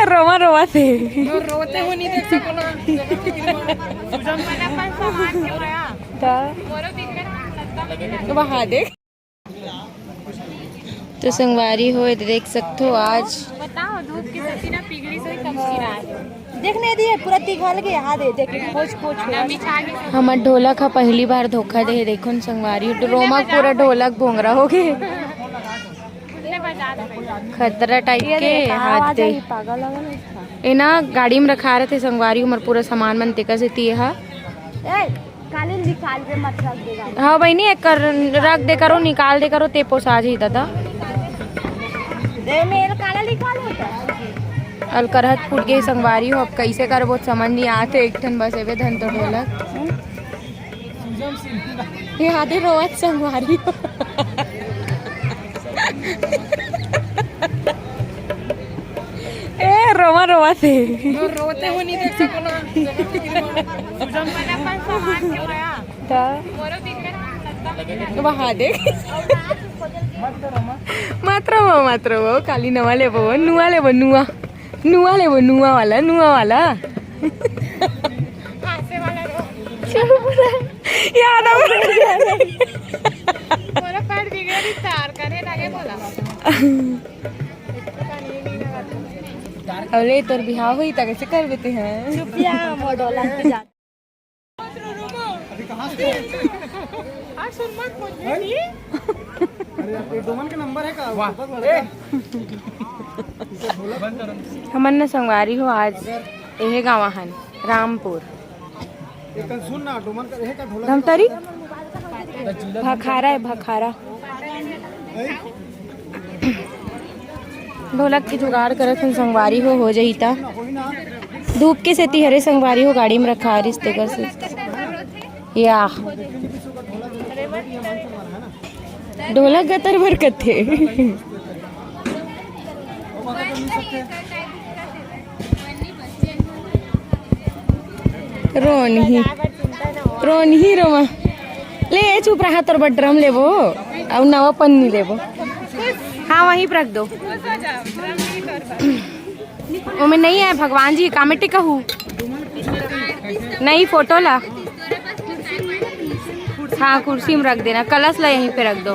रोमा रोमा से रोते हुए नहीं देख सको ना। वहाँ देख। तो संगवारी हो देख सकते हो आज बताओ धूप की सब्जी ना पिघली से कम की रहा देखने दिए पूरा तिघल के यहाँ दे देख खोज खोज हमार ढोलक हा पहली बार धोखा दे देखो न संगवारी रोमा पूरा ढोलक भोंगरा हो गए खतरा टाइप के हाथ दे ए ना गाड़ी में रखा रहे थे संगवारी उमर पूरा सामान मन तेका से ती हा कालीन निकाल के मत रख देगा। हाँ भाई नहीं कर रख दे करो निकाल दे करो ते पोसा जी दादा मेल काला निकाल होता अलकरहत फूट गई संगवारी हो अब कैसे कर बहुत समझ नहीं आते एक ठन बस एवे धन तो ढोलक ये आधे रोवत संगवारी हो ए रोमा रोमा से रोते हुए नहीं देख सको ना। वहाँ देख मात्र वो काली नवा लेबो नुआ लेबो नुआ वाला याद अरे तोर बिहाव हुई त कैसे कर देते हैं हमन न संगवारी हो आज एहे गाँव हन रामपुर धमतरी भखारा ढोलक की जुगाड़ करत हन संगवारी हो जाही ता धूप के सेती हरे संगवारी हो गाड़ी में रखा रिश्ते कर से या ढोलक गतर भर कथे रोनी रोमा ले चुप रहा तोर बड़ ड्रम लेबो और नवा पन्नी लेबो हाँ वहीं पर रख दो ओमे नहीं है भगवान जी कामेटी कहूँ नहीं फोटो ला हाँ कुर्सी में रख देना कलश ला यहीं पे रख दो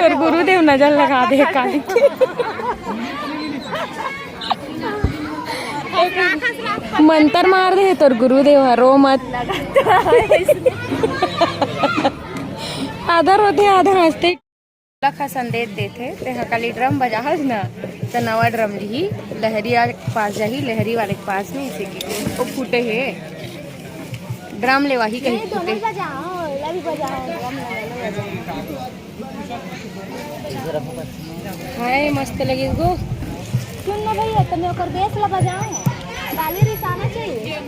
और गुरुदेव नजर लगा दे काली मंतर मार दे तोर गुरुदेव रो मत आधा रोते आधा हंसते लखा संदेश देते ते हकाली ड्रम बजाहज ना तो नवा ड्रम ली लहरी के पास जाही लहरी वाले के पास नहीं इसे वो फूटे है ड्रम ले वही कहीं फूटे हाय मस्त लगी गो सुन ना भैया तुम्हें ओकर बेस ला बजाओ ताली रिसाना चाहिए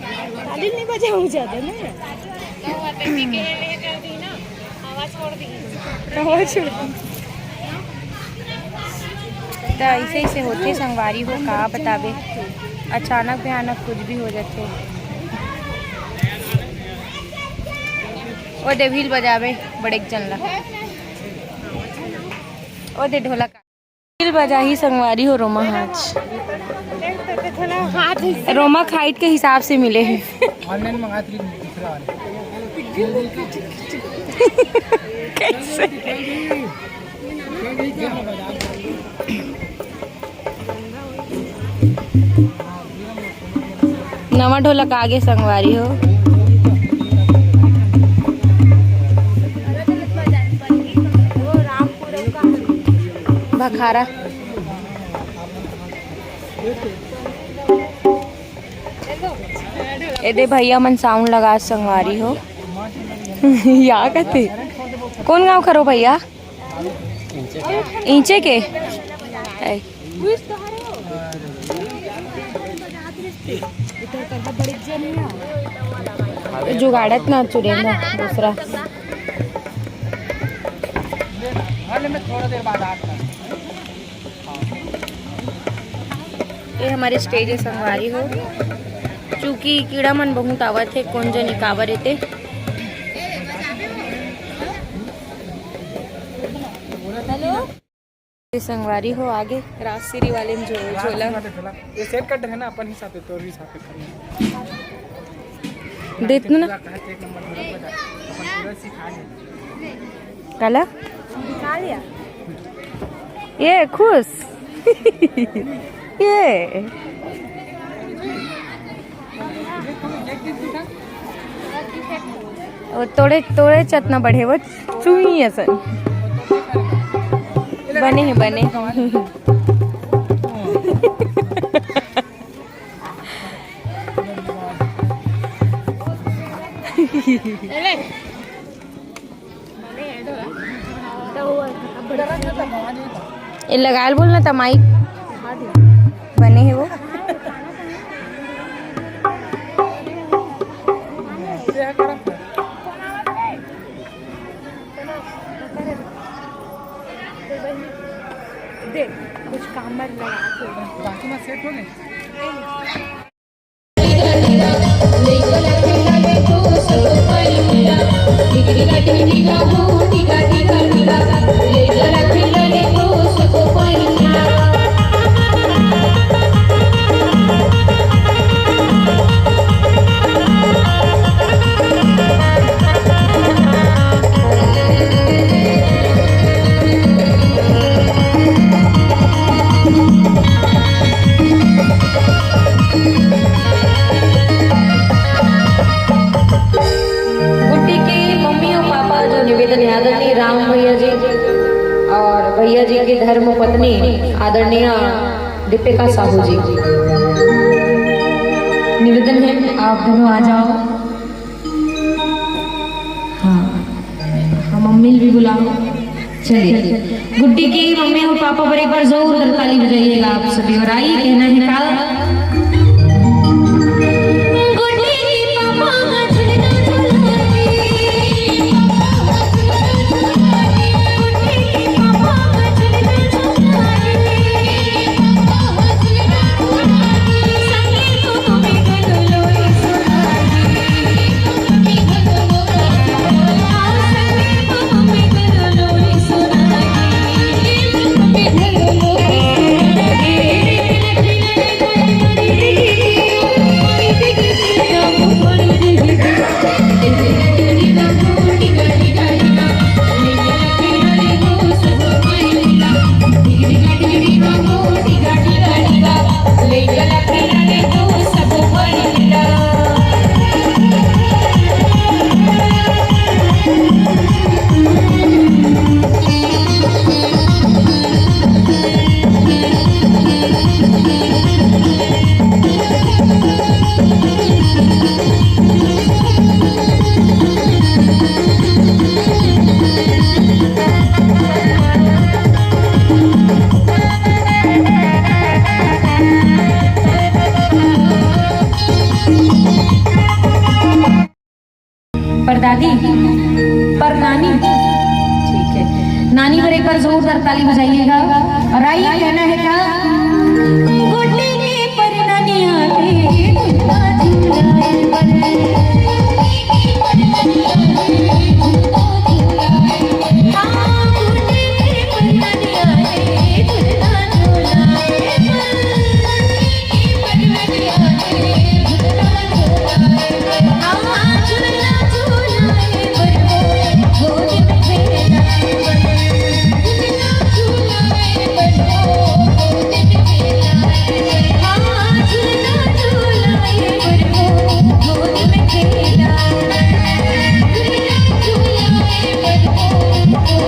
ताली नहीं बजाऊं ज्यादा ना आवाज छोड़ दी तो ऐसे होते संगवारी हो का बतावे अचानक भयानक कुछ भी हो जाते ओ दे भील बजावे बड़े जन ला ओ दे ढोलक भील बजा ही संगवारी हो रोमा हाथ रोमा हाइट के हिसाब से मिले हैं ऑनलाइन मंगा थी कैसे नवा ढोलक आगे संगवारी हो भखारा एदे भैया मन साउंड लगा संगवारी हो या कहते कौन गाँव करो भैया इंचे के जुगाड़त ना चुरेंदा दूसरा ये हमारे स्टेज है संगवारी हो चूंकि कीड़ा मन बहुत आवत है कौन जनी काबर येते संगवारी हो आगे राजसिरी वाले में जो झोला ये सेट कट है ना अपन हिसाब से तोर हिसाब से करना देख ना एक नंबर बजा अपन पूरा सिखा ले काला दिखा लिया ये खुश ये वो तोड़े तोड़े चतना बढ़े वो चुई असन बने हैं बने ये लगाल बोलना था माइक बने हैं वो देख कुछ काम में लगा बाकी में सेट हो गए आदरणीय राम भैया जी और भैया जी की धर्म पत्नी आदरणीय दीपिका साहू जी निवेदन है आप दोनों आ जाओ। हाँ हाँ मम्मी भी बुलाओ। चलिए गुड्डी की मम्मी और पापा पर एक बार जोरदार ताली बजाइएगा आप सभी। और आइए कहना है का दादी पर नानी। ठीक है नानी पर एक बार जोरदार ताली बजाइएगा। और आइए कहना है क्या गुड्डी के पर नानी आवे Oh